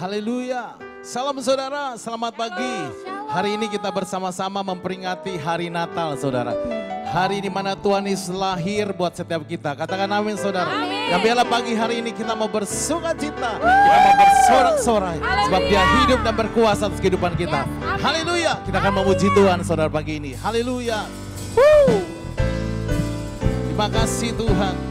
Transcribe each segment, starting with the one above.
Haleluya. Salam saudara, selamat pagi. Hari ini kita bersama-sama memperingati hari Natal saudara. Hari di mana Tuhan Yesus lahir buat setiap kita. Katakan amin saudara. Amin. Dan biarlah pagi hari ini kita mau bersuka cita. Kita mau bersorak-sorai. Sebab dia hidup dan berkuasa atas kehidupan kita. Yes, haleluya. Kita akan memuji Tuhan saudara pagi ini. Haleluya. Terima kasih Tuhan.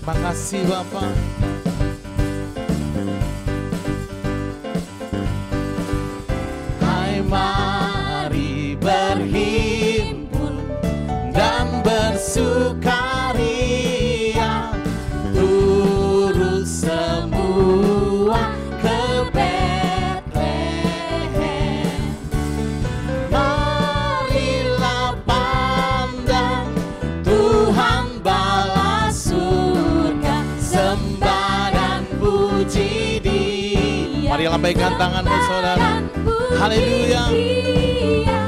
Makasih Bapak. Hai mari berhimpun dan bersukaria, turut semua ke Betlehem. Marilah pandang Tuhan balas sembah dan puji Dia. Mari lambaikan tanganmu saudara. Haleluya.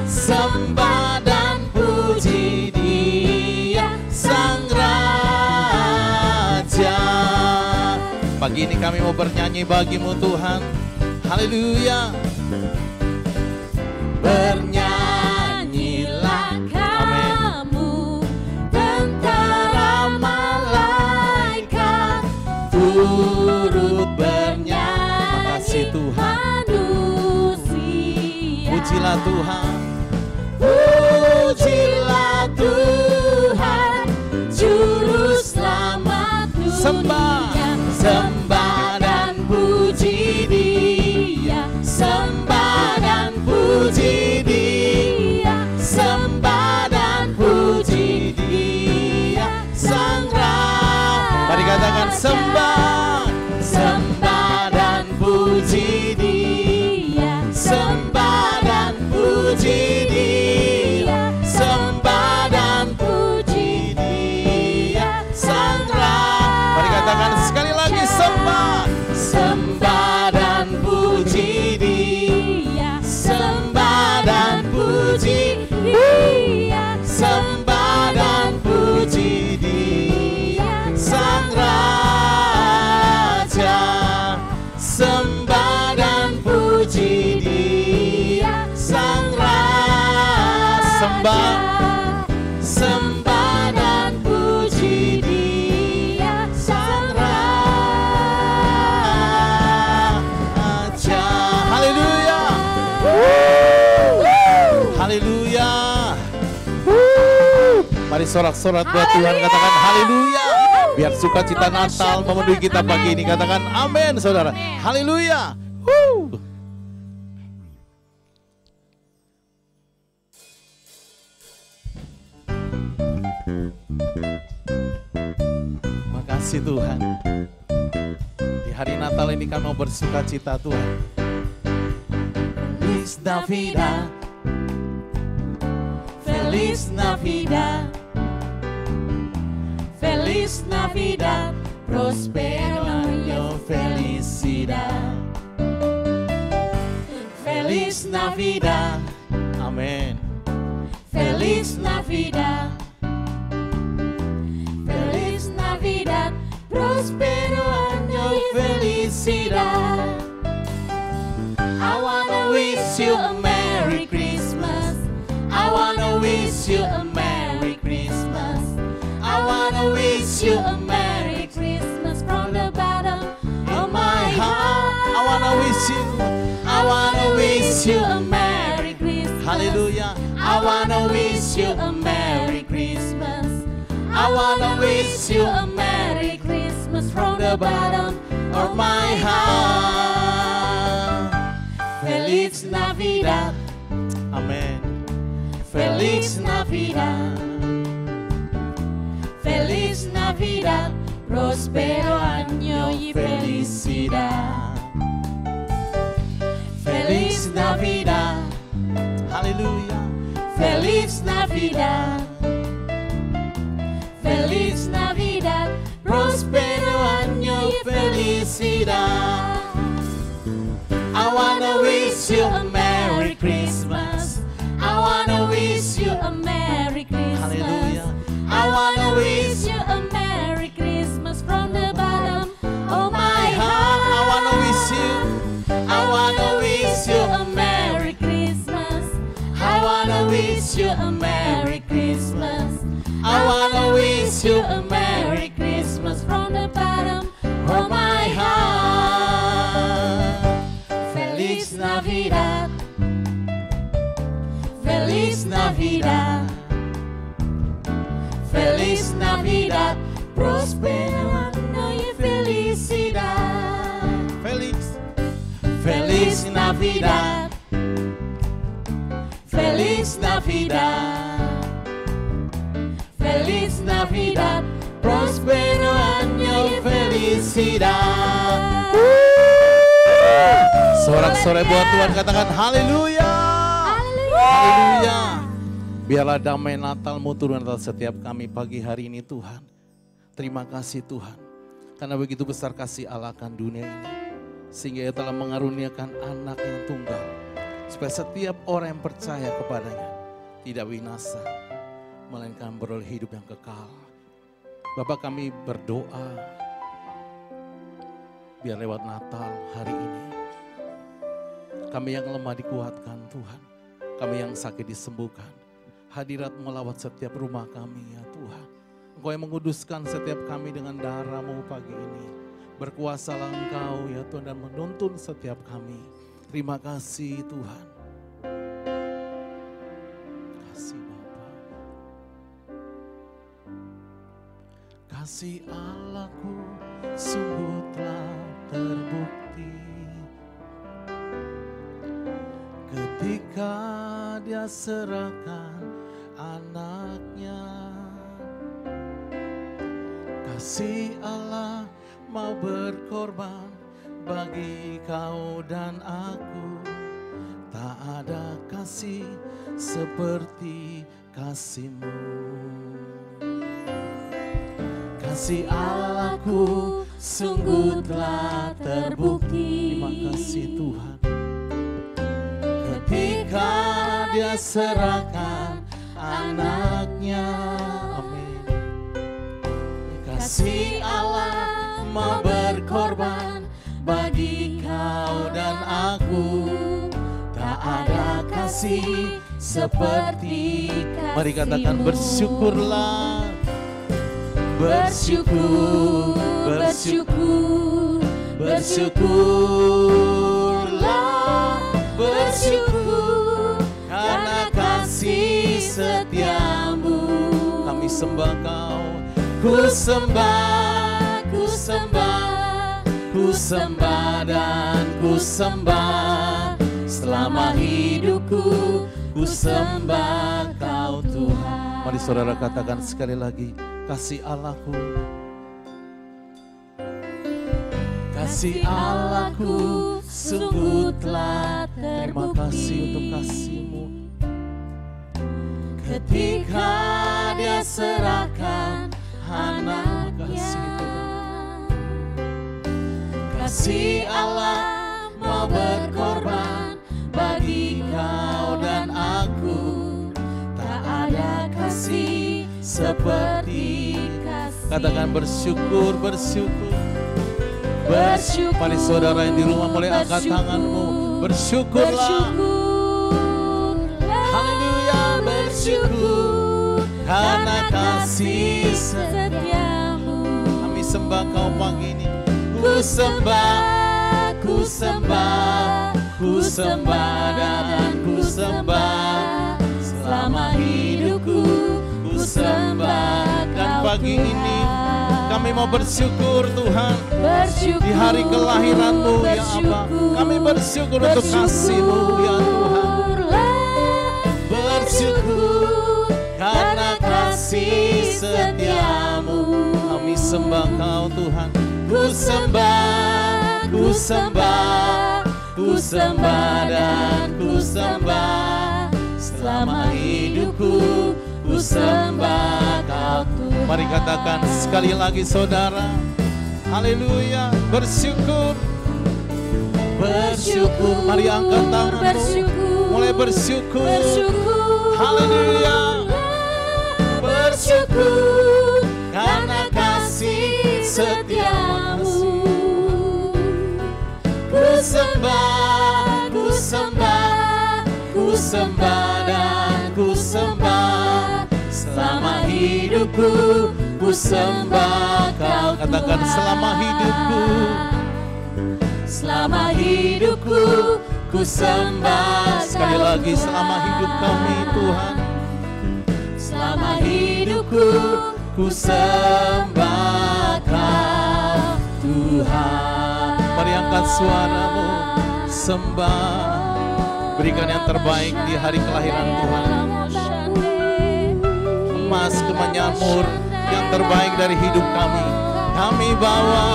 Sembah dan puji Dia Sang Raja. Pagi ini kami mau bernyanyi bagimu Tuhan. Haleluya. Bernyanyilah kamu tentara malaikat, turut bernyanyi. Makasih Tuhan. Pujilah Tuhan. Pujilah Tuhan, Juru Selamat dunia. Sembah dan puji Dia. Sembah dan puji Dia. Sembah dan puji Dia Sang Raja. Mari katakan sembah. Sembah dan puji Dia. Sembah dan puji Dia. Sembah dan puji Dia Sang Raja. Mari katakan sekali lagi sembah. Sembah dan puji Dia. Sembah dan puji Dia. Sembah dan puji Dia Sang Raja. Sembah dan puji Dia Sang Raja. Sembah dan puji Dia Sang Raja. Haleluya. Haleluya. Mari sorak-sorak buat Tuhan, katakan haleluya. Biar sukacita Natal memenuhi kita pagi ini, katakan amin saudara. Haleluya. Makasih Tuhan. Di hari Natal ini kami mau bersukacita Tuhan. Feliz Navidad, Feliz Navidad, Feliz Navidad, prospero año, felicidad. Feliz Navidad, amén. Feliz Navidad, Feliz Navidad, prospero año y felicidad. I wanna wish you a Merry Christmas. I wanna wish you a Merry Christmas. I wanna wish you a Merry Christmas from the bottom of my heart. I wanna wish you a Merry Christmas. Hallelujah. I I wanna wish you a Merry Christmas. I wanna wish you a Merry Christmas from the bottom of my heart. Feliz Navidad. Amen. Feliz Navidad. Feliz Navidad. Prospero año y felicidad. Feliz Navidad. Aleluya. Feliz Navidad. Feliz Navidad. Prospero año y felicidad. I wanna wish you a Merry Christmas. I wanna wish you a Merry Christmas. Hallelujah. I wanna wish you a Merry Christmas from the bottom of my heart. I wanna wish you. I wanna wish you a Merry Christmas. I wanna wish you a Merry Christmas. I wanna wish you a Merry Christmas from the bottom of my heart. Feliz Navidad. Feliz Navidad. Feliz Navidad. Prospero año y felicidad. Feliz Navidad. Feliz Navidad. Feliz Navidad. Prospero año y felicidad. Sorak-sorai buat Tuhan, katakan haleluya. Haleluya. Biarlah damai Natal-Mu turun atas setiap kami pagi hari ini Tuhan. Terima kasih Tuhan. Karena begitu besar kasih Allah akan dunia ini. Sehingga Ia telah mengaruniakan anak yang tunggal. Supaya setiap orang yang percaya kepadanya tidak binasa, melainkan beroleh hidup yang kekal. Bapa, kami berdoa biar lewat Natal hari ini kami yang lemah dikuatkan Tuhan. Kami yang sakit disembuhkan. Hadirat melawat setiap rumah kami ya Tuhan. Engkau yang menguduskan setiap kami dengan darah-Mu pagi ini. Berkuasalah Engkau ya Tuhan dan menuntun setiap kami. Terima kasih Tuhan. Kasih Bapa. Kasih Allahku sungguh telah terbukti. Ketika Dia serahkan anaknya. Kasih Allah mau berkorban bagi kau dan aku. Tak ada kasih seperti kasih-Mu. Kasih Allahku sungguh telah terbukti. Terima kasih Tuhan. Ketika Dia serahkan anaknya. Amin. Kasih Allah mau berkorban bagi kau dan aku. Tak ada kasih seperti kasih-Mu. Mari katakan bersyukurlah. Bersyukur, bersyukur, bersyukurlah. Bersyukur karena kasih setia-Mu. Kami sembah Kau. Ku sembah, ku sembah, ku sembah dan ku sembah. Selama hidupku ku sembah Kau Tuhan. Mari saudara katakan sekali lagi. Kasih Allahku. Kasih Allahku sungguh telah terbukti. Terima kasih untuk kasih-Mu. Ketika Dia serahkan anaknya. Kasih Allah mau berkorban bagi kau dan aku. Tak ada kasih seperti kasih. Katakan bersyukur, bersyukur. Bersyukur. Mari saudara yang di rumah mulai angkat tanganmu. Bersyukurlah. Haleluya, bersyukur karena kasih setiamu. Kami sembah Kau pagi ini. Ku sembah, ku sembah, ku sembah dan ku sembah. selama hidupku ku sembah. Dan pagi ini kami mau bersyukur Tuhan, Bersyukur, di hari kelahiran-Mu ya Allah. Kami bersyukur untuk kasih-Mu ya Tuhan. Bersyukur karena kasih setia-Mu. Kami sembah Kau Tuhan. Ku sembah, ku sembah, ku sembah dan ku sembah. Selama hidupku ku sembah Kau Tuhan. Mari katakan sekali lagi saudara. Haleluya, bersyukur. Bersyukur, mari angkat tanganmu. Mulai bersyukur. Haleluya. Bersyukur karena kasih setia-Mu. Ku sembah, ku sembah, ku sembah dan ku sembah. Selama hidupku ku sembah Kau. Katakan selama hidupku. Selama hidupku ku sembah. Sekali lagi selama hidup kami Tuhan. Selama hidupku ku sembah Kau Tuhan. Mari angkat suaramu, sembah. Berikan yang terbaik di hari kelahiran Tuhan. Emas kemenyamur yang terbaik dari hidup kami. Kami bawa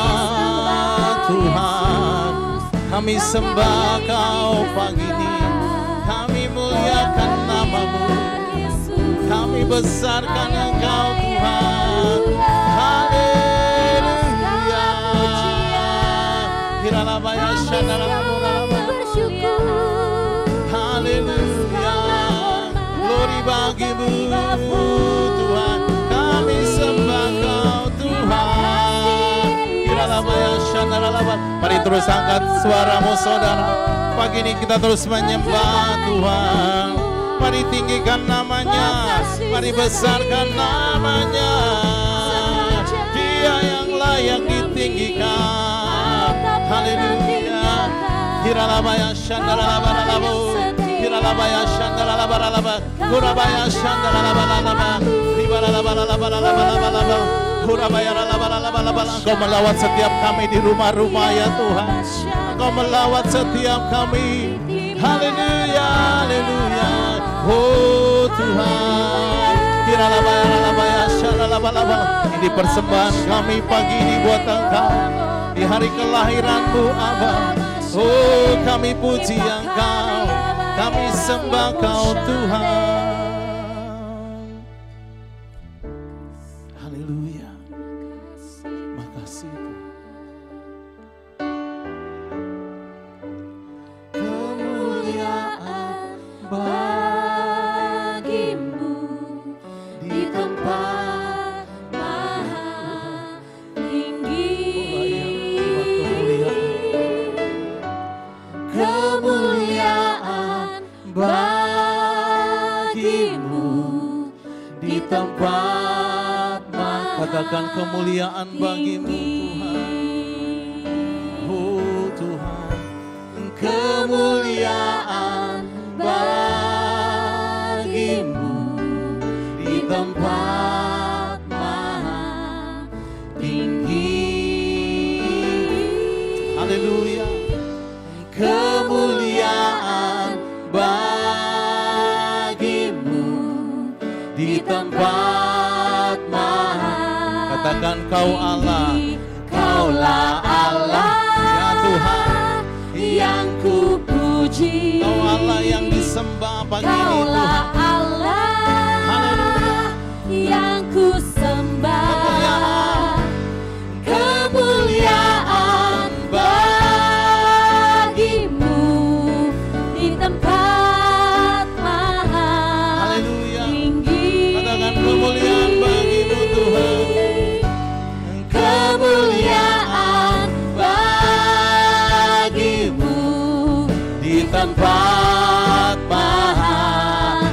Tuhan. Kami sembah Kau pagi ini. Kami muliakan nama-Mu. Kami besarkan Engkau Tuhan. Haleluya. Hiralabaya shandarabaya. Haleluya. Glory bagi-Mu Tuhan. Kami sembah Kau Tuhan. Hiralabaya shandarabaya. Mari terus angkat suaramu saudara. Pagi ini kita terus menyembah Tuhan. Mari tinggikan namanya, mari besarkan namanya. Dia yang layak ditinggikan. Haleluya. Hiralabaya shandaralabalalabu. Hiralabaya shandaralabalalabu. Hurabaya shandaralabalalabu. Ribalalabalalabalalabalalabu. Hurabaya lalabalalabalalabu. Engkau melawat setiap kami di rumah-rumah ya Tuhan. Engkau melawat setiap kami. Haleluya, haleluya. Oh Tuhan. Ini persembahan kami pagi ini buat Engkau. Di hari kelahiran-Mu Abba. Oh kami puji Engkau. Kami sembah Kau Tuhan. Haleluya. Makasih Tuhan. Kemuliaan bagi-Mu di tempat maha tinggi. Kemuliaan bagi-Mu di tempat maha. Katakan kemuliaan bagi-Mu Tuhan. Oh Tuhan. Kemuliaan bagi-Mu di tempat maha tinggi. Haleluya. Kemuliaan bagi-Mu di tempat maha. Katakan Kau Allah, Kaulah Allah ya Tuhan yang ku puji. Kau Allah yang disembah pagi ini Kaulah Tuhan. Allah yang ku sembah. Kemuliaan bagi-Mu di tempat maha Haleluya. tinggi. Katakan kemuliaan bagi-Mu Tuhan. Kemuliaan bagi-Mu Di tempat maha.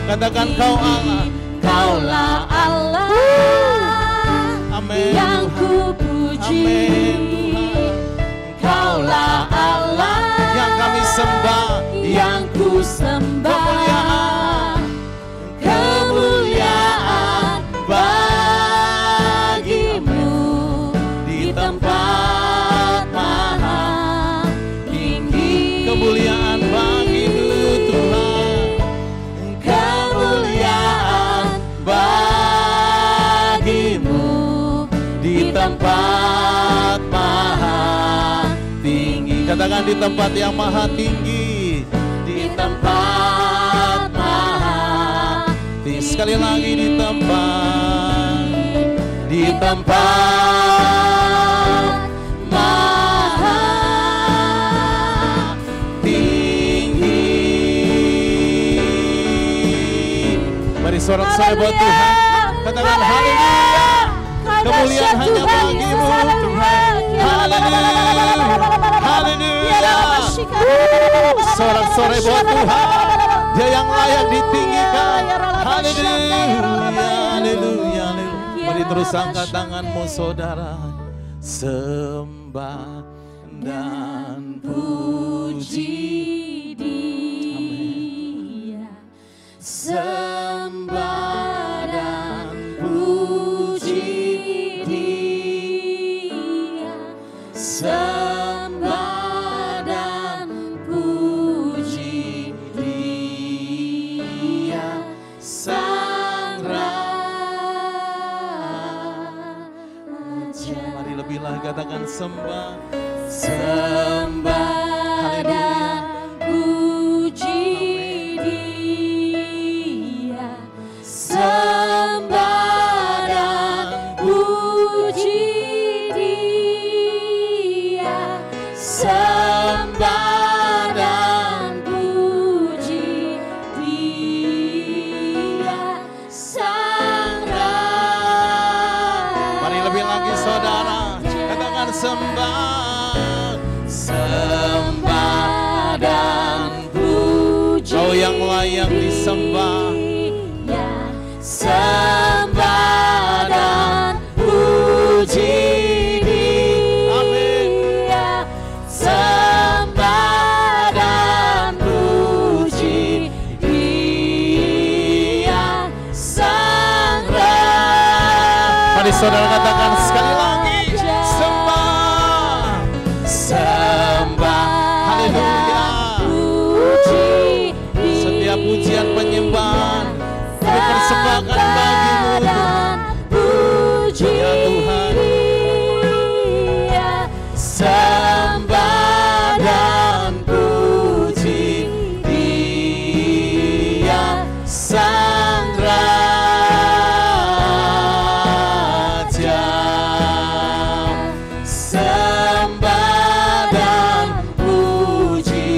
Katakan Kau Allah, Kaulah Allah amin yang ku Tuhan. puji. Amin Tuhan. Kaulah Allah yang kami sembah, yang ku sembah. kemuliaan tempat maha tinggi. Katakan di tempat yang maha tinggi. Di tempat maha tinggi. Sekali lagi di tempat maha tinggi. Mari sorak-sorai buat Tuhan. Katakan haleluya. Kemuliaan hanya bagimu Tuhan. Haleluya. Haleluya. Sorak-sorai buat Tuhan. Dia yang layak ditinggikan. Haleluya. Haleluya. Mari terus angkat tanganmu saudara. Sembah dan puji Dia. Sembah dan puji Dia. Sembah dan puji Dia. Sang Raja. Mari lebih lagi katakan sembah. Sembah. Haleluya. Puji Dia. Sembah dan puji Dia. Sembah dan puji Dia. Sang Raja. Mari lebih lagi saudara. Katakan sembah. Sembah dan puji Kau yang layak disembah. Sembah dan puji Dia. Amin. Sembah dan puji Dia. Sang Raja. Mari saudara katakan sekali lagi. Sembah. Sembah. Haleluya. Puji Setiap pujian penyembahan dipersembahkan bagimu Tuhan. puji Ya Tuhan. Dia. Sembah dan puji Dia. Sang Raja. Sembah dan puji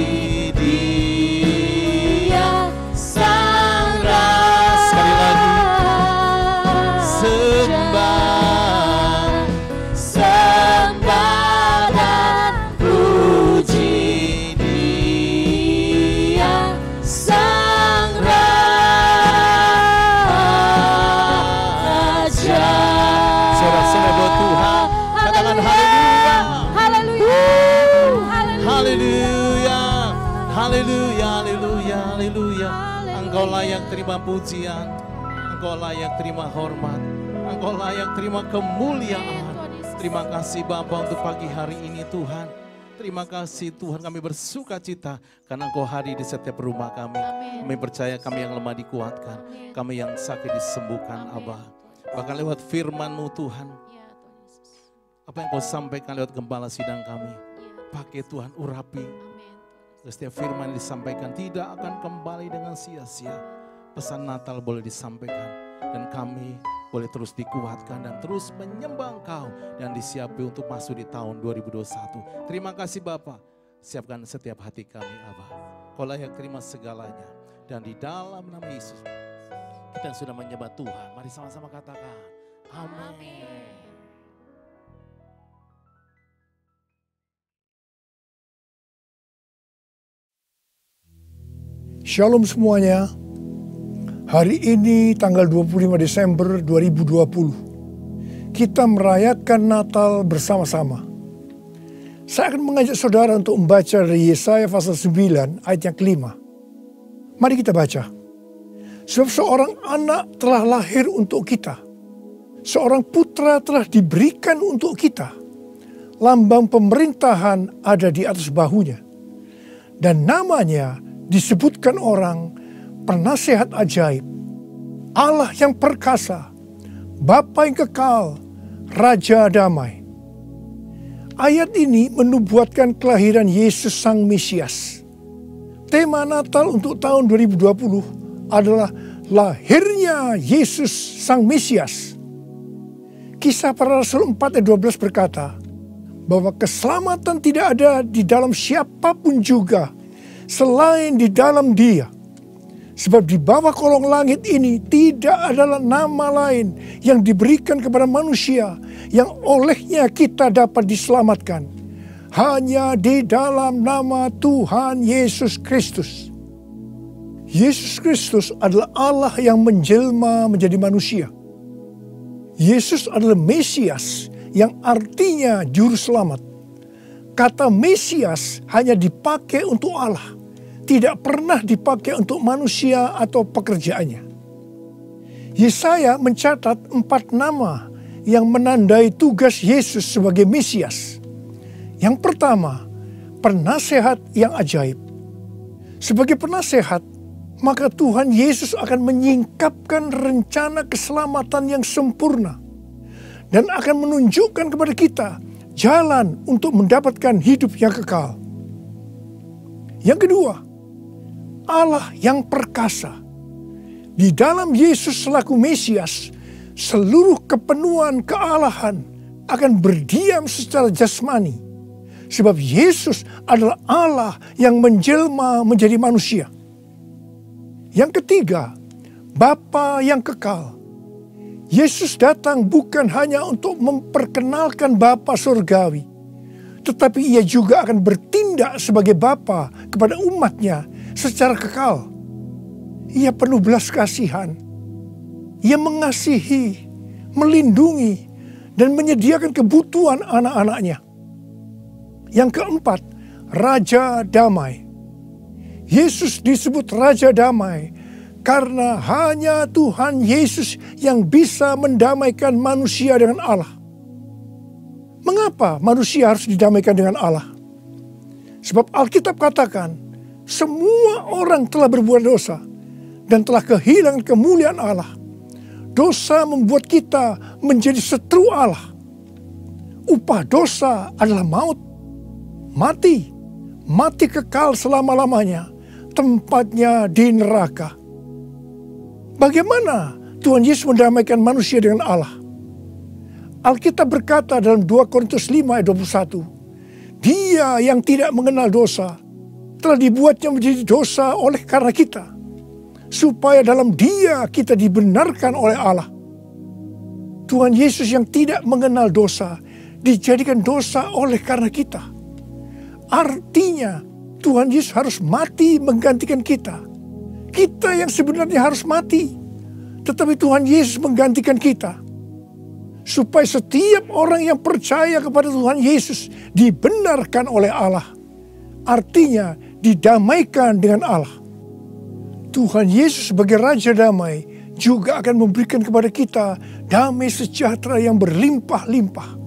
Dia. Sang Raja. Sekali lagi. Sembah. Sembah dan puji Dia. Sang Raja. Sorak-sorai buat Tuhan. Katakan haleluya. Haleluya. Haleluya. Haleluya. Haleluya. Haleluya. Engkau layak terima pujian. Engkau layak terima hormat. Engkau layak terima kemuliaan. Terima kasih Bapa untuk pagi hari ini Tuhan. Terima kasih Tuhan, kami bersuka cita karena Engkau hadir di setiap rumah kami. Kami percaya kami yang lemah dikuatkan. Kami yang sakit disembuhkan Abah. Bahkan lewat firman-Mu Tuhan. Apa yang Kau sampaikan lewat gembala sidang kami. Pakai Tuhan, urapi. Setiap firman yang disampaikan tidak akan kembali dengan sia-sia. Pesan Natal boleh disampaikan. Dan kami boleh terus dikuatkan dan terus menyembah Engkau. Dan disiapi untuk masuk di tahun 2021. Terima kasih Bapa. Siapkan setiap hati kami Abah. Kau layak terima segalanya. Dan di dalam nama Yesus kita sudah menyembah Tuhan. Mari sama-sama katakan. Amin. Shalom semuanya. Hari ini tanggal 25 Desember 2020. Kita merayakan Natal bersama-sama. Saya akan mengajak saudara untuk membaca dari Yesaya pasal 9 ayat yang kelima. Mari kita baca. Sebab seorang anak telah lahir untuk kita. Seorang putra telah diberikan untuk kita. Lambang pemerintahan ada di atas bahunya. Dan namanya disebutkan orang Penasihat ajaib, Allah yang perkasa, Bapa yang kekal, Raja Damai. Ayat ini menubuatkan kelahiran Yesus Sang Mesias. Tema Natal untuk tahun 2020 adalah lahirnya Yesus Sang Mesias. Kisah Para Rasul 4 ayat 12 berkata bahwa keselamatan tidak ada di dalam siapapun juga selain di dalam Dia. Sebab di bawah kolong langit ini tidak adalah nama lain yang diberikan kepada manusia yang olehnya kita dapat diselamatkan. Hanya di dalam nama Tuhan Yesus Kristus. Yesus Kristus adalah Allah yang menjelma menjadi manusia. Yesus adalah Mesias yang artinya juru selamat. Kata Mesias hanya dipakai untuk Allah, tidak pernah dipakai untuk manusia atau pekerjaannya. Yesaya mencatat 4 nama yang menandai tugas Yesus sebagai Mesias. Yang pertama, penasehat yang ajaib. Sebagai penasehat, maka Tuhan Yesus akan menyingkapkan rencana keselamatan yang sempurna dan akan menunjukkan kepada kita jalan untuk mendapatkan hidup yang kekal. Yang kedua, Allah yang perkasa. Di dalam Yesus selaku Mesias, seluruh kepenuhan kealahan akan berdiam secara jasmani. Sebab Yesus adalah Allah yang menjelma menjadi manusia. Yang ketiga, Bapa yang kekal. Yesus datang bukan hanya untuk memperkenalkan Bapa surgawi, tetapi Ia juga akan bertindak sebagai Bapa kepada umatnya secara kekal. Ia penuh belas kasihan. Ia mengasihi, melindungi, dan menyediakan kebutuhan anak-anaknya. Yang keempat, Raja Damai. Yesus disebut Raja Damai karena hanya Tuhan Yesus yang bisa mendamaikan manusia dengan Allah. Mengapa manusia harus didamaikan dengan Allah? Sebab Alkitab katakan, semua orang telah berbuat dosa dan telah kehilangan kemuliaan Allah. Dosa membuat kita menjadi setru Allah. Upah dosa adalah maut, mati kekal selama-lamanya, tempatnya di neraka. Bagaimana Tuhan Yesus mendamaikan manusia dengan Allah? Alkitab berkata dalam 2 Korintus 5 ayat 21, Dia yang tidak mengenal dosa telah dibuatnya menjadi dosa oleh karena kita, supaya dalam Dia kita dibenarkan oleh Allah. Tuhan Yesus yang tidak mengenal dosa dijadikan dosa oleh karena kita. Artinya Tuhan Yesus harus mati menggantikan kita. Kita yang sebenarnya harus mati, tetapi Tuhan Yesus menggantikan kita. Supaya setiap orang yang percaya kepada Tuhan Yesus dibenarkan oleh Allah. Artinya didamaikan dengan Allah. Tuhan Yesus sebagai Raja Damai juga akan memberikan kepada kita damai sejahtera yang berlimpah-limpah.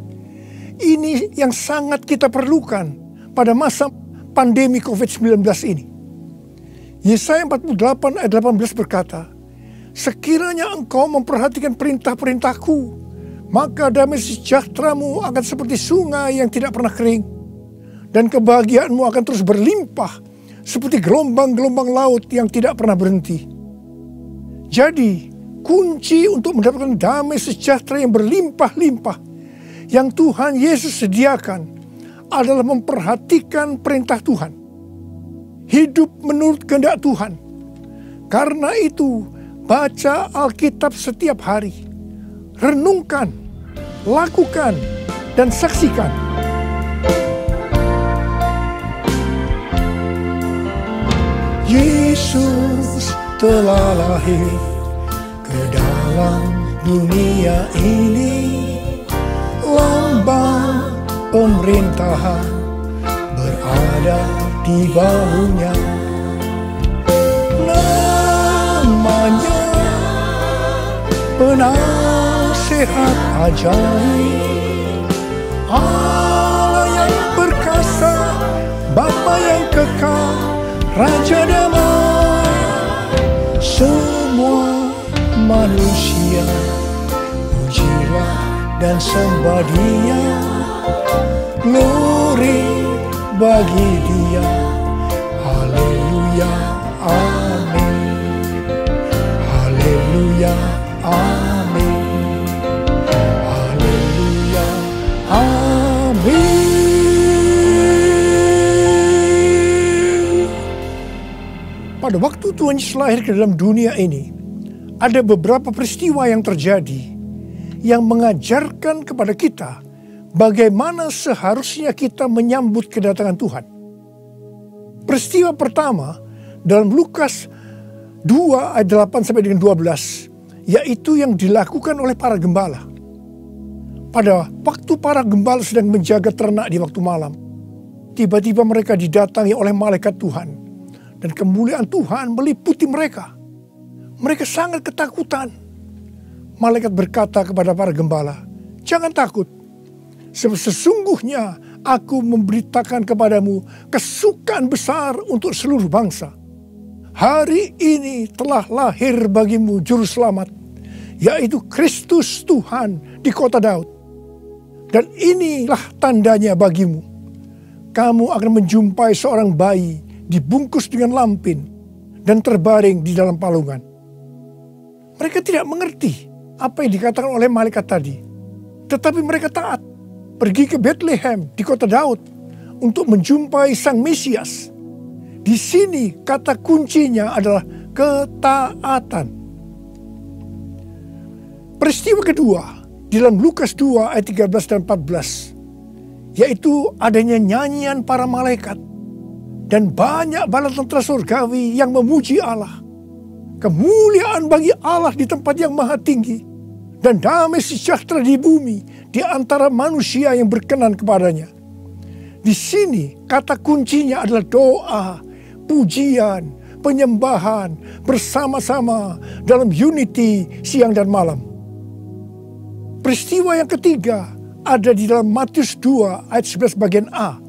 Ini yang sangat kita perlukan pada masa pandemi COVID-19 ini. Yesaya 48 ayat 18 berkata, Sekiranya engkau memperhatikan perintah-perintahku, maka damai sejahteramu akan seperti sungai yang tidak pernah kering. Dan kebahagiaanmu akan terus berlimpah seperti gelombang-gelombang laut yang tidak pernah berhenti. Jadi, kunci untuk mendapatkan damai sejahtera yang berlimpah-limpah yang Tuhan Yesus sediakan adalah memperhatikan perintah Tuhan. Hidup menurut kehendak Tuhan. Karena itu, baca Alkitab setiap hari. Renungkan, lakukan, dan saksikan. Yesus telah lahir ke dalam dunia ini. Lambang pemerintahan berada di bahunya. Namanya penasehat ajaib, Allah yang perkasa, Bapa yang kekal, Raja Damai. Semua manusia pujilah dan sembah Dia, glory bagi Dia. Haleluya, amin. Haleluya, amin. Haleluya, amin. Pada waktu Tuhan Yesus lahir ke dalam dunia ini, ada beberapa peristiwa yang terjadi yang mengajarkan kepada kita bagaimana seharusnya kita menyambut kedatangan Tuhan. Peristiwa pertama dalam Lukas 2 ayat 8 sampai dengan 12, yaitu yang dilakukan oleh para gembala. Pada waktu para gembala sedang menjaga ternak di waktu malam, tiba-tiba mereka didatangi oleh malaikat Tuhan, dan kemuliaan Tuhan meliputi mereka. Mereka sangat ketakutan. Malaikat berkata kepada para gembala, "Jangan takut, sebab sesungguhnya aku memberitakan kepadamu kesukaan besar untuk seluruh bangsa. Hari ini telah lahir bagimu juru selamat, yaitu Kristus Tuhan di kota Daud. Dan inilah tandanya bagimu. Kamu akan menjumpai seorang bayi dibungkus dengan lampin dan terbaring di dalam palungan." Mereka tidak mengerti apa yang dikatakan oleh malaikat tadi. Tetapi mereka taat. Pergi ke Bethlehem di kota Daud untuk menjumpai Sang Mesias. Di sini kata kuncinya adalah ketaatan. Peristiwa kedua di dalam Lukas 2 ayat 13 dan 14, yaitu adanya nyanyian para malaikat dan banyak bala tentara surgawi yang memuji Allah. Kemuliaan bagi Allah di tempat yang maha tinggi, dan damai sejahtera di bumi di antara manusia yang berkenan kepadanya. Di sini kata kuncinya adalah doa, pujian, penyembahan bersama-sama dalam unity siang dan malam. Peristiwa yang ketiga ada di dalam Matius 2 ayat 11 bagian A,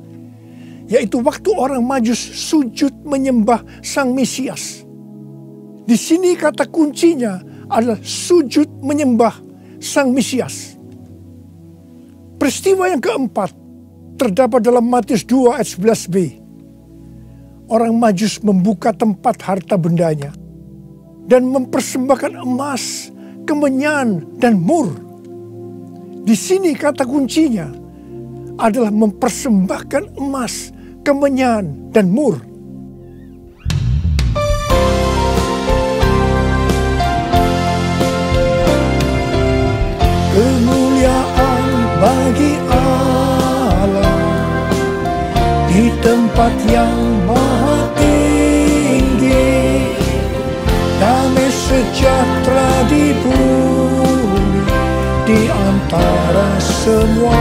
yaitu waktu orang Majus sujud menyembah Sang Mesias. Di sini kata kuncinya adalah sujud menyembah Sang Mesias. Peristiwa yang keempat terdapat dalam Matius 2 ayat 11b. Orang Majus membuka tempat harta bendanya dan mempersembahkan emas, kemenyan, dan mur. Di sini kata kuncinya adalah mempersembahkan emas, kemenyan, dan mur. Kemuliaan bagi Allah di tempat yang maha tinggi, damai sejahtera di bumi di antara semua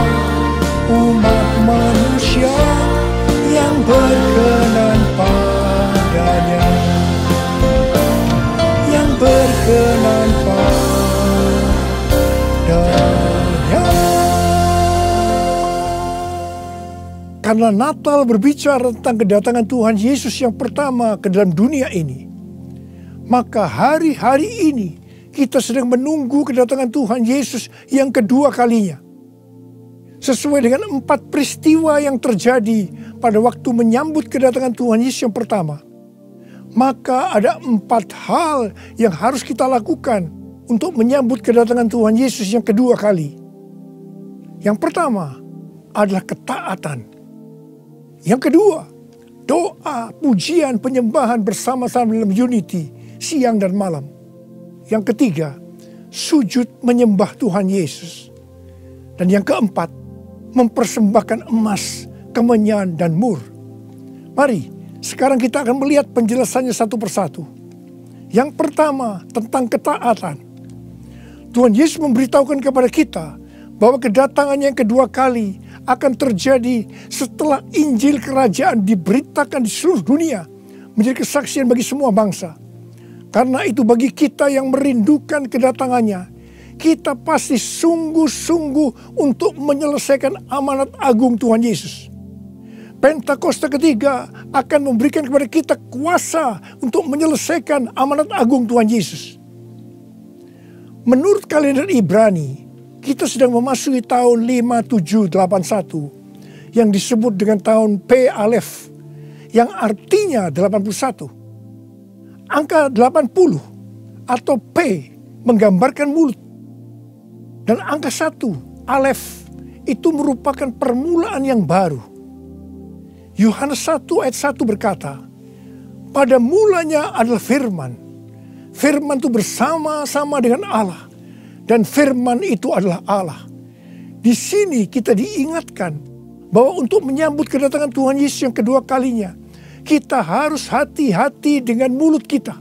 umat manusia yang berkenan padanya, yang berkenan padanya. Karena Natal berbicara tentang kedatangan Tuhan Yesus yang pertama ke dalam dunia ini, maka hari-hari ini kita sedang menunggu kedatangan Tuhan Yesus yang kedua kalinya. Sesuai dengan 4 peristiwa yang terjadi pada waktu menyambut kedatangan Tuhan Yesus yang pertama, maka ada 4 hal yang harus kita lakukan untuk menyambut kedatangan Tuhan Yesus yang kedua kali. Yang pertama adalah ketaatan. Yang kedua, doa, pujian, penyembahan bersama-sama dalam unity siang dan malam. Yang ketiga, sujud menyembah Tuhan Yesus. Dan yang keempat, mempersembahkan emas, kemenyan, dan mur. Mari, sekarang kita akan melihat penjelasannya satu persatu. Yang pertama, tentang ketaatan. Tuhan Yesus memberitahukan kepada kita bahwa kedatangannya yang kedua kali akan terjadi setelah Injil Kerajaan diberitakan di seluruh dunia, menjadi kesaksian bagi semua bangsa. Karena itu bagi kita yang merindukan kedatangannya, kita pasti sungguh-sungguh untuk menyelesaikan amanat agung Tuhan Yesus. Pentakosta ketiga akan memberikan kepada kita kuasa untuk menyelesaikan amanat agung Tuhan Yesus. Menurut kalender Ibrani, kita sedang memasuki tahun 5781 yang disebut dengan tahun P Alef yang artinya 81. Angka 80 atau P menggambarkan mulut. Dan angka 1 Alef itu merupakan permulaan yang baru. Yohanes 1 ayat 1 berkata, pada mulanya adalah firman. Firman itu bersama-sama dengan Allah. Dan firman itu adalah Allah. Di sini kita diingatkan bahwa untuk menyambut kedatangan Tuhan Yesus yang kedua kalinya, kita harus hati-hati dengan mulut kita.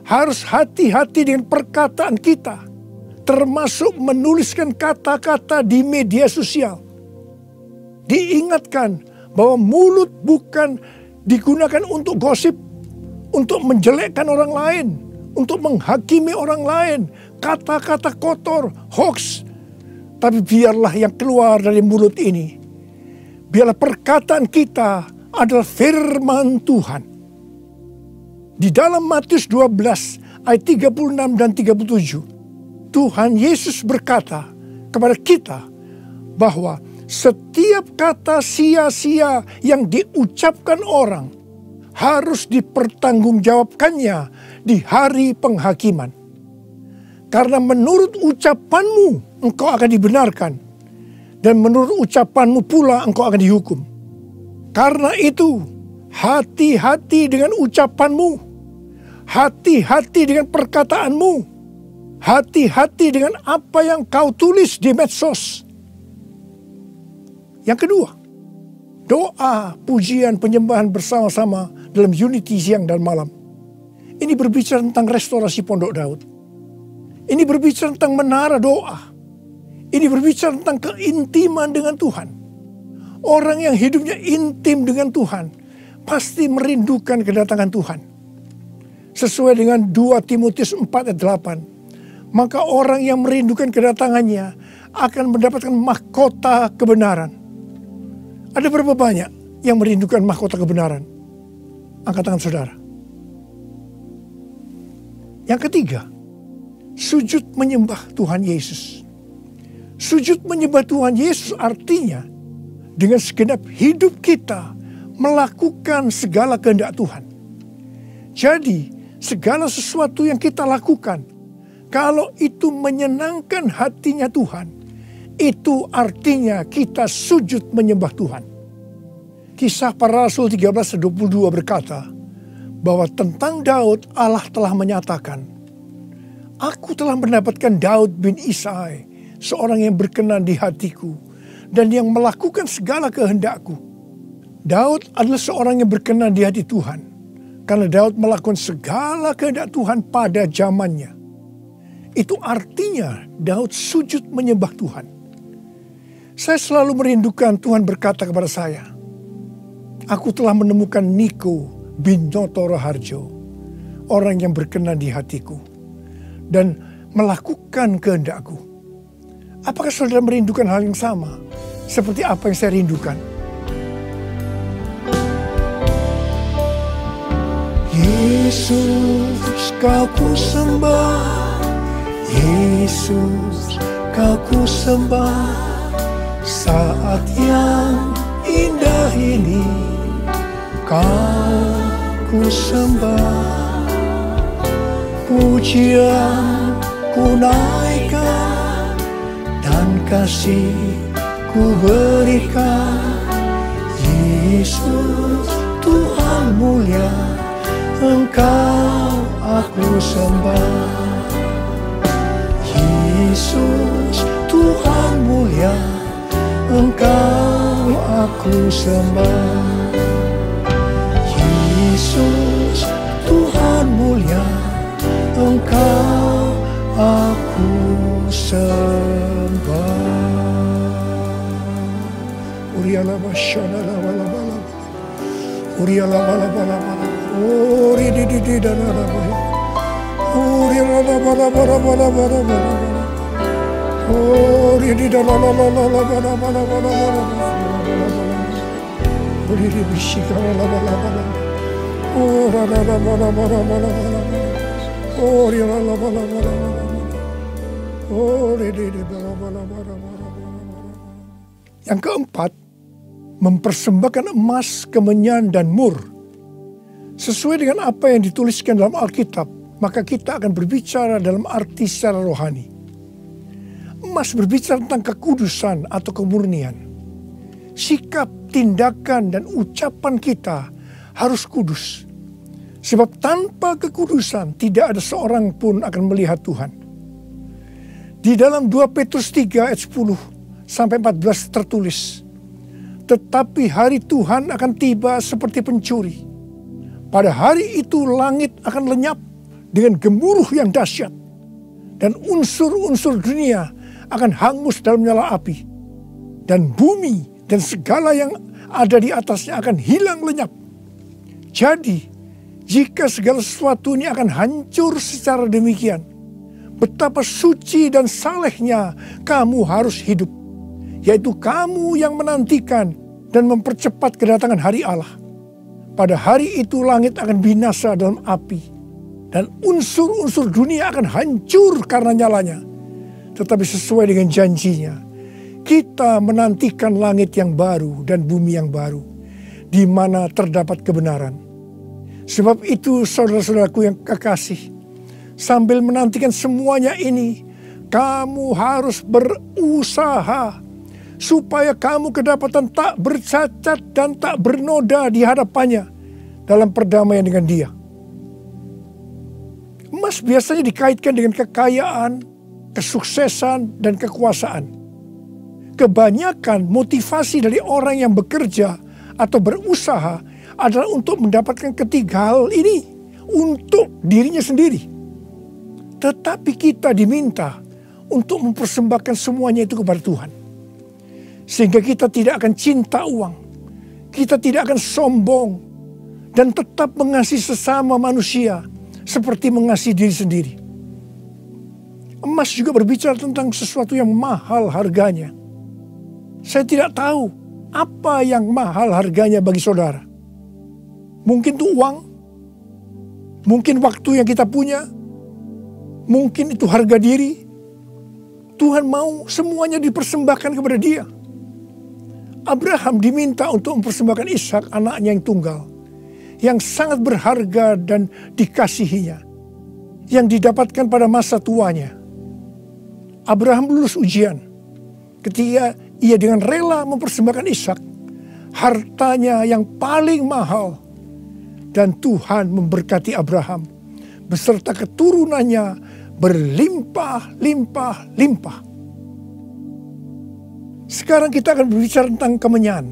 Harus hati-hati dengan perkataan kita. Termasuk menuliskan kata-kata di media sosial. Diingatkan bahwa mulut bukan digunakan untuk gosip, untuk menjelekkan orang lain, untuk menghakimi orang lain, kata-kata kotor, hoax. Tapi biarlah yang keluar dari mulut ini, biarlah perkataan kita adalah firman Tuhan. Di dalam Matius 12 ayat 36 dan 37, Tuhan Yesus berkata kepada kita bahwa setiap kata sia-sia yang diucapkan orang harus dipertanggungjawabkannya di hari penghakiman. Karena menurut ucapanmu engkau akan dibenarkan, dan menurut ucapanmu pula engkau akan dihukum. Karena itu, hati-hati dengan ucapanmu, hati-hati dengan perkataanmu, hati-hati dengan apa yang kau tulis di medsos. Yang kedua, doa, pujian, penyembahan bersama-sama dalam unity siang dan malam. Ini berbicara tentang restorasi Pondok Daud. Ini berbicara tentang menara doa. Ini berbicara tentang keintiman dengan Tuhan. Orang yang hidupnya intim dengan Tuhan pasti merindukan kedatangan Tuhan. Sesuai dengan 2 Timotius 4 ayat 8. Maka orang yang merindukan kedatangannya akan mendapatkan mahkota kebenaran. Ada berapa banyak yang merindukan mahkota kebenaran? Angkat tangan saudara. Yang ketiga, sujud menyembah Tuhan Yesus. Sujud menyembah Tuhan Yesus artinya dengan segenap hidup kita melakukan segala kehendak Tuhan. Jadi segala sesuatu yang kita lakukan, kalau itu menyenangkan hatinya Tuhan, itu artinya kita sujud menyembah Tuhan. Kisah Para Rasul 13:22 berkata bahwa tentang Daud Allah telah menyatakan, aku telah mendapatkan Daud bin Isai, seorang yang berkenan di hatiku dan yang melakukan segala kehendakku. Daud adalah seorang yang berkenan di hati Tuhan karena Daud melakukan segala kehendak Tuhan pada zamannya. Itu artinya Daud sujud menyembah Tuhan. Saya selalu merindukan Tuhan berkata kepada saya, aku telah menemukan Niko bin Nyoto Raharjo, orang yang berkenan di hatiku dan melakukan kehendakku. Apakah saudara merindukan hal yang sama seperti apa yang saya rindukan? Yesus, kau ku sembah, Yesus, kau ku sembah. Saat yang indah ini kau ku sembah, pujian ku naikkan dan kasih ku berikan. Yesus, Tuhan mulia, Engkau aku sembah. Yesus, Tuhan mulia, Engkau aku sembah. Yesus, Tuhan mulia, Engkau aku sembah. Uriala basyana la bala bala. Uriala bala bala bala. Uri di di da da da. Uriala bala bala bala bala bala. Uri di da la la la la la bala bala bala bala. Uri di bishikara la bala bala. Ora la la bala bala bala bala. Uriala bala bala bala. Yang keempat, mempersembahkan emas, kemenyan, dan mur. Sesuai dengan apa yang dituliskan dalam Alkitab, maka kita akan berbicara dalam arti secara rohani. Emas berbicara tentang kekudusan atau kemurnian. Sikap, tindakan, dan ucapan kita harus kudus. Sebab tanpa kekudusan tidak ada seorang pun akan melihat Tuhan. Di dalam 2 Petrus 3 ayat 10 sampai 14 tertulis, tetapi hari Tuhan akan tiba seperti pencuri. Pada hari itu langit akan lenyap dengan gemuruh yang dahsyat, dan unsur-unsur dunia akan hangus dalam nyala api, dan bumi dan segala yang ada di atasnya akan hilang lenyap. Jadi, jika segala sesuatu ini akan hancur secara demikian, betapa suci dan salehnya kamu harus hidup, yaitu kamu yang menantikan dan mempercepat kedatangan hari Allah. Pada hari itu langit akan binasa dalam api, dan unsur-unsur dunia akan hancur karena nyalanya. Tetapi sesuai dengan janjinya, kita menantikan langit yang baru dan bumi yang baru, di mana terdapat kebenaran. Sebab itu saudara-saudaraku yang kekasih, sambil menantikan semuanya ini, kamu harus berusaha supaya kamu kedapatan tak bercacat dan tak bernoda di hadapannya dalam perdamaian dengan Dia. Emas biasanya dikaitkan dengan kekayaan, kesuksesan, dan kekuasaan. Kebanyakan motivasi dari orang yang bekerja atau berusaha adalah untuk mendapatkan ketiga hal ini untuk dirinya sendiri. Tetapi kita diminta untuk mempersembahkan semuanya itu kepada Tuhan. Sehingga kita tidak akan cinta uang, kita tidak akan sombong, dan tetap mengasihi sesama manusia seperti mengasihi diri sendiri. Emas juga berbicara tentang sesuatu yang mahal harganya. Saya tidak tahu apa yang mahal harganya bagi saudara. Mungkin itu uang, mungkin waktu yang kita punya, mungkin itu harga diri. Tuhan mau semuanya dipersembahkan kepada Dia. Abraham diminta untuk mempersembahkan Ishak, anaknya yang tunggal, yang sangat berharga dan dikasihinya, yang didapatkan pada masa tuanya. Abraham lulus ujian ketika ia dengan rela mempersembahkan Ishak, hartanya yang paling mahal, dan Tuhan memberkati Abraham beserta keturunannya berlimpah-limpah-limpah. Sekarang kita akan berbicara tentang kemenyan.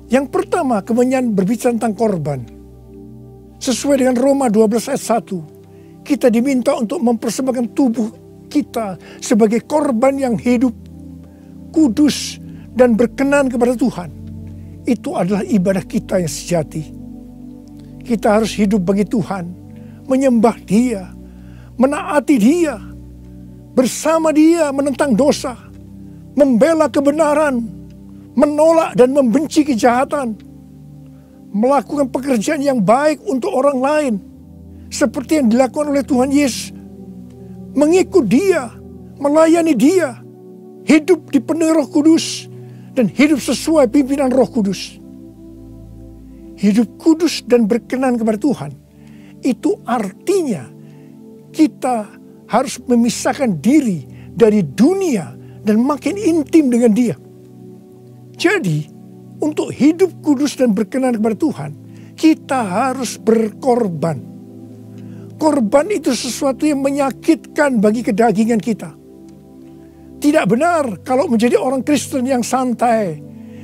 Yang pertama, kemenyan berbicara tentang korban. Sesuai dengan Roma 12 ayat 1, kita diminta untuk mempersembahkan tubuh kita sebagai korban yang hidup, kudus, dan berkenan kepada Tuhan. Itu adalah ibadah kita yang sejati. Kita harus hidup bagi Tuhan, menyembah Dia, menaati Dia, bersama Dia menentang dosa, membela kebenaran, menolak dan membenci kejahatan, melakukan pekerjaan yang baik untuk orang lain, seperti yang dilakukan oleh Tuhan Yesus, mengikut Dia, melayani Dia, hidup dipenuhi Roh Kudus, dan hidup sesuai pimpinan Roh Kudus. Hidup kudus dan berkenan kepada Tuhan, itu artinya kita harus memisahkan diri dari dunia dan makin intim dengan Dia. Jadi, untuk hidup kudus dan berkenan kepada Tuhan, kita harus berkorban. Korban itu sesuatu yang menyakitkan bagi kedagingan kita. Tidak benar kalau menjadi orang Kristen yang santai,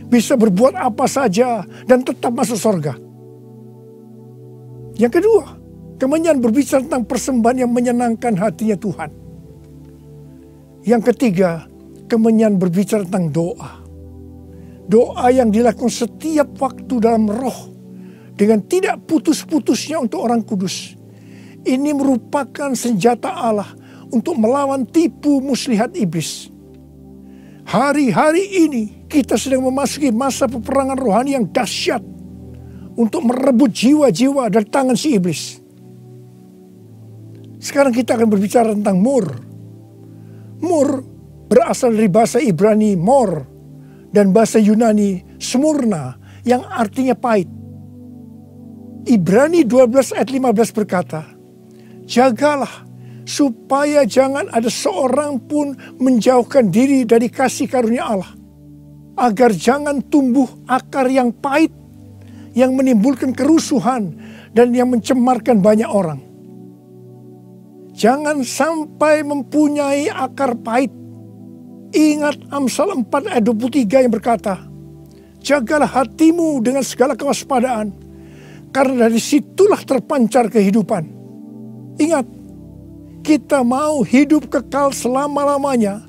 bisa berbuat apa saja dan tetap masuk surga. Yang kedua, kemenyan berbicara tentang persembahan yang menyenangkan hatinya Tuhan. Yang ketiga, kemenyan berbicara tentang doa. Doa yang dilakukan setiap waktu dalam roh, dengan tidak putus-putusnya untuk orang kudus. Ini merupakan senjata Allah untuk melawan tipu muslihat iblis. Hari-hari ini kita sedang memasuki masa peperangan rohani yang dahsyat untuk merebut jiwa-jiwa dari tangan si iblis. Sekarang kita akan berbicara tentang mur. Mur berasal dari bahasa Ibrani mor dan bahasa Yunani smurna yang artinya pahit. Ibrani 12 ayat 15 berkata, jagalah supaya jangan ada seorang pun menjauhkan diri dari kasih karunia Allah, agar jangan tumbuh akar yang pahit, yang menimbulkan kerusuhan dan yang mencemarkan banyak orang. Jangan sampai mempunyai akar pahit. Ingat Amsal 4 ayat 23 yang berkata, jagalah hatimu dengan segala kewaspadaan, karena dari situlah terpancar kehidupan. Ingat, kita mau hidup kekal selama-lamanya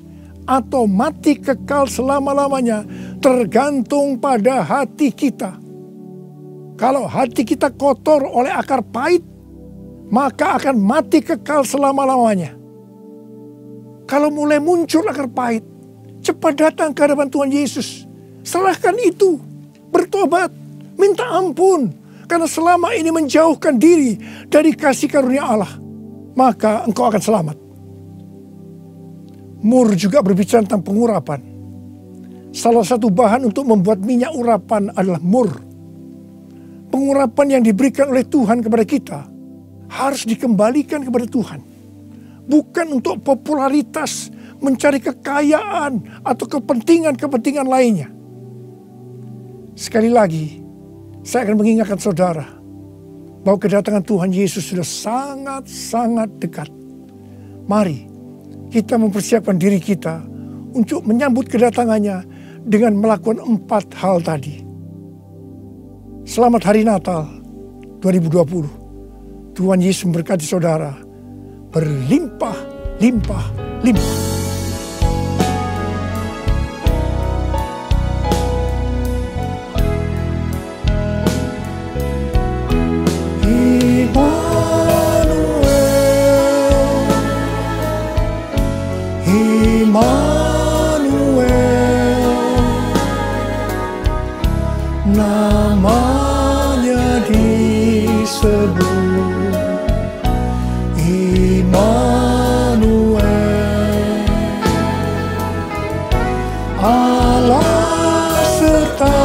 atau mati kekal selama-lamanya tergantung pada hati kita. Kalau hati kita kotor oleh akar pahit, maka akan mati kekal selama-lamanya. Kalau mulai muncul akar pahit, cepat datang ke hadapan Tuhan Yesus. Serahkan itu, bertobat, minta ampun. Karena selama ini menjauhkan diri dari kasih karunia Allah, maka engkau akan selamat. Mur juga berbicara tentang pengurapan. Salah satu bahan untuk membuat minyak urapan adalah mur. Pengurapan yang diberikan oleh Tuhan kepada kita harus dikembalikan kepada Tuhan. Bukan untuk popularitas, mencari kekayaan, atau kepentingan-kepentingan lainnya. Sekali lagi, saya akan mengingatkan saudara bahwa kedatangan Tuhan Yesus sudah sangat-sangat dekat. Mari kita mempersiapkan diri kita untuk menyambut kedatangannya dengan melakukan 4 hal tadi. Selamat Hari Natal 2020. Tuhan Yesus memberkati saudara berlimpah, limpah, limpah. Immanuel, namanya disebut Immanuel, Allah serta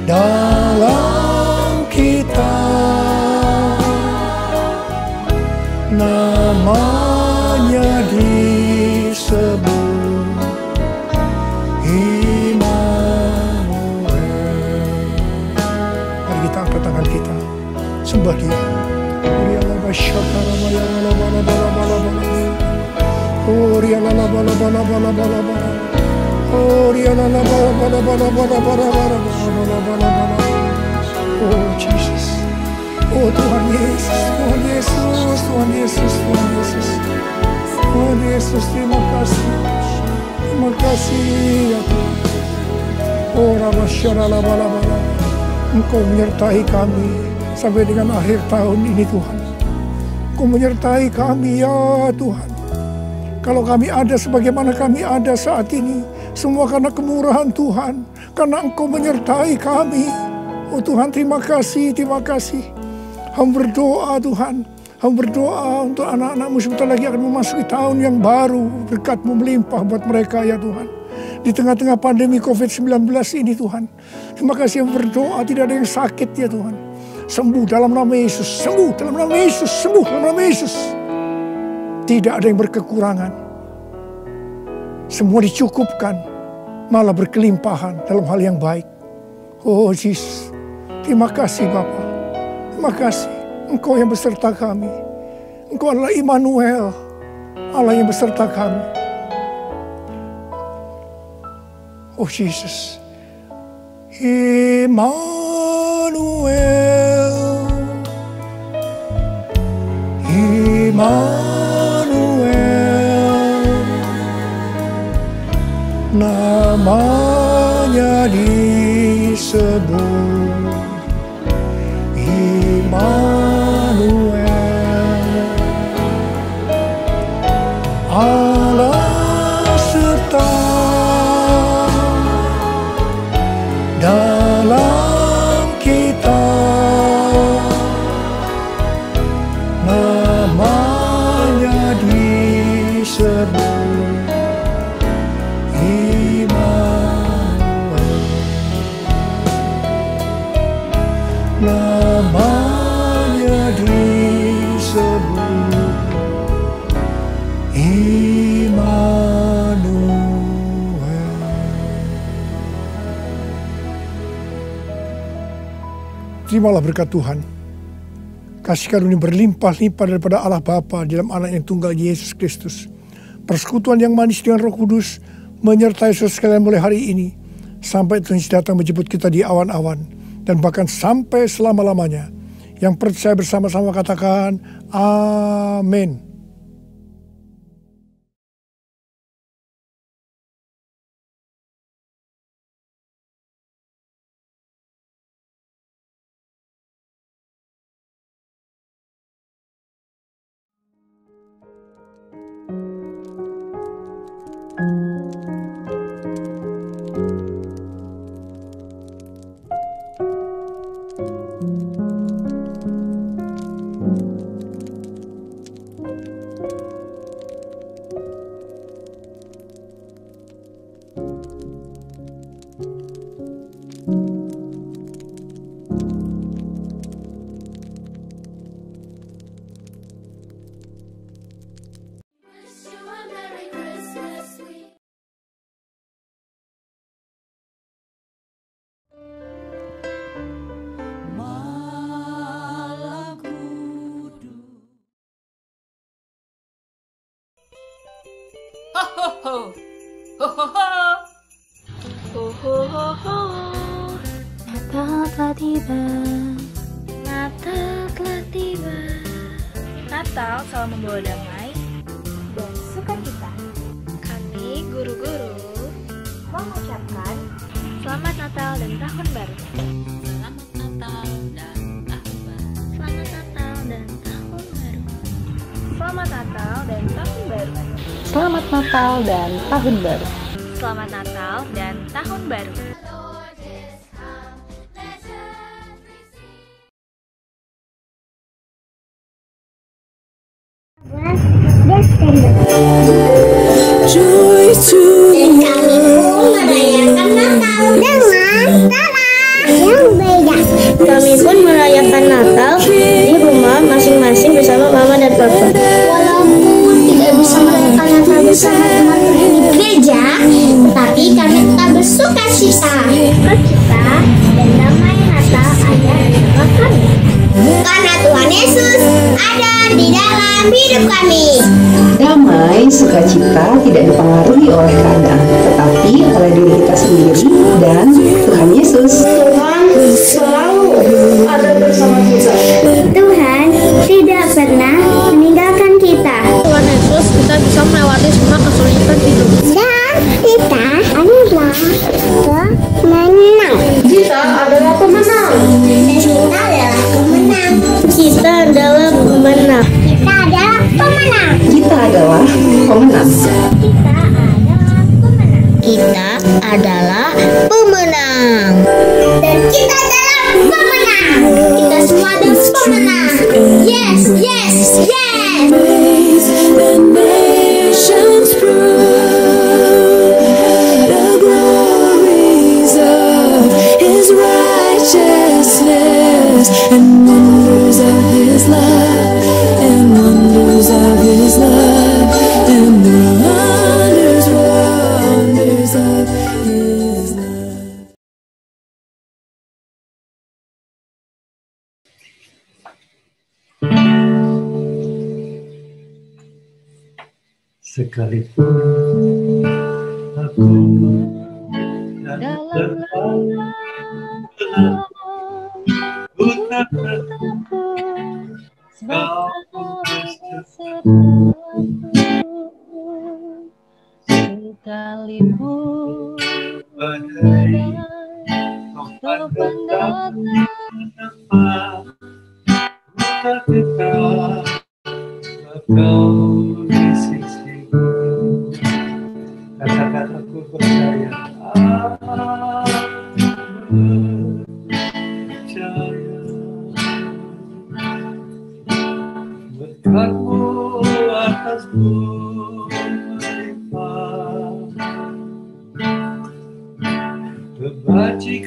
dalam kita, namanya disebut Immanuel. Mari kita angkat tangan kita, sembah Dia. Oh Jesus, oh Tuhan Yesus, Tuhan Yesus, Tuhan Yesus, Tuhan Yesus, Tuhan Yesus, terima kasih ya Tuhan. Oh Rabbasharalabala, Engkau menyertai kami sampai dengan akhir tahun ini Tuhan. Engkau menyertai kami ya Tuhan. Kalau kami ada sebagaimana kami ada saat ini, semua karena kemurahan Tuhan, karena Engkau menyertai kami. Oh Tuhan, terima kasih, terima kasih. Hamba berdoa Tuhan, hamba berdoa untuk anak-anak-Mu sebentar lagi akan memasuki tahun yang baru. Berkat-Mu melimpah buat mereka ya Tuhan. Di tengah-tengah pandemi COVID-19 ini Tuhan. Terima kasih, hamba berdoa tidak ada yang sakit ya Tuhan. Sembuh dalam nama Yesus, sembuh dalam nama Yesus, sembuh dalam nama Yesus. Tidak ada yang berkekurangan. Semua dicukupkan, malah berkelimpahan dalam hal yang baik. Oh Jesus, terima kasih Bapa. Terima kasih, Engkau yang beserta kami. Engkau adalah Immanuel, Allah yang beserta kami. Oh Jesus, Immanuel, Immanuel, namanya disebut Immanuel, Allah serta dalam kita, namanya disebut Immanuel. Namanya disebut Immanuel. Terimalah berkat Tuhan. Kasih karunia berlimpah-limpah daripada Allah Bapa dalam anak yang tunggal Yesus Kristus. Persekutuan yang manis dengan Roh Kudus menyertai saudara sekalian mulai hari ini sampai Tuhan Yesus datang menjemput kita di awan-awan dan bahkan sampai selama-lamanya. Yang percaya bersama-sama katakan amin. Ho ho ho ho ho ho ho. Natal telah tiba. Natal telah tiba. Natal selalu membawa damai Dan sukacita. Kami guru-guru Mengucapkan selamat Natal dan tahun baru. Selamat Natal dan tahun baru. Selamat Natal dan tahun baru. Selamat Natal dan tahun baru. Selamat Natal dan Tahun Baru. Selamat Natal dan tahun baru. Dan kami pun merayakan Natal dengan cara yang beda. Kami pun merayakan Natal di rumah masing-masing bersama Mama dan Papa. Walaupun tidak bisa merayakan Natal bersama teman-teman di gereja, tetapi kami tetap bersuka cita. Sukacita dan damai Natal ada di dalam kami. Karena Tuhan Yesus ada di dalam hidup kami. Damai, sukacita tidak dipengaruhi oleh keadaan, tetapi oleh diri kita sendiri dan Tuhan Yesus. Tuhan selalu ada bersama kita. Tuhan tidak pernah meninggalkan kita. Tuhan Yesus, kita bisa melewati semua kesulitan hidup. Dan kita adalah pemenang. Kita adalah pemenang. Kita adalah pemenang. Kita adalah pemenang. Kita adalah pemenang. Kita adalah pemenang. Kita adalah pemenang. Dan kita adalah pemenang. Kita semua adalah pemenang. Yes, yes, yes. The nations prove the glories of His righteousness and wonders of His love and wonders of His love and wonders of His love. Sekalipun aku dalam ku tak kau Sekalipun badai topan datang ku tak tetap kau di sisiku. Katakan aku percaya, percaya. Berkatmu atas bumi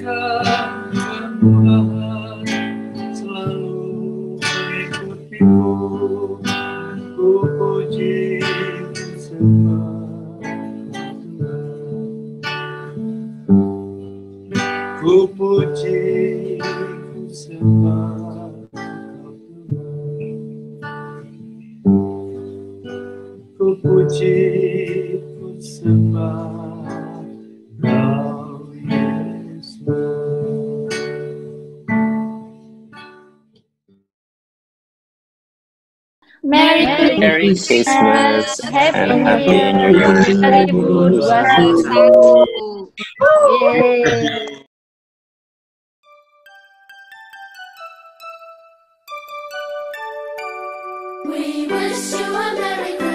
kemurahan selalu mengikutiku. Ku puji, ku sembah Tuhan. Ku puji, ku sembah Tuhan. Ku puji, ku sembah Kau Yesus. Merry Christmas, Happy New Year 2021. Yeay. We wish you a Merry Christmas.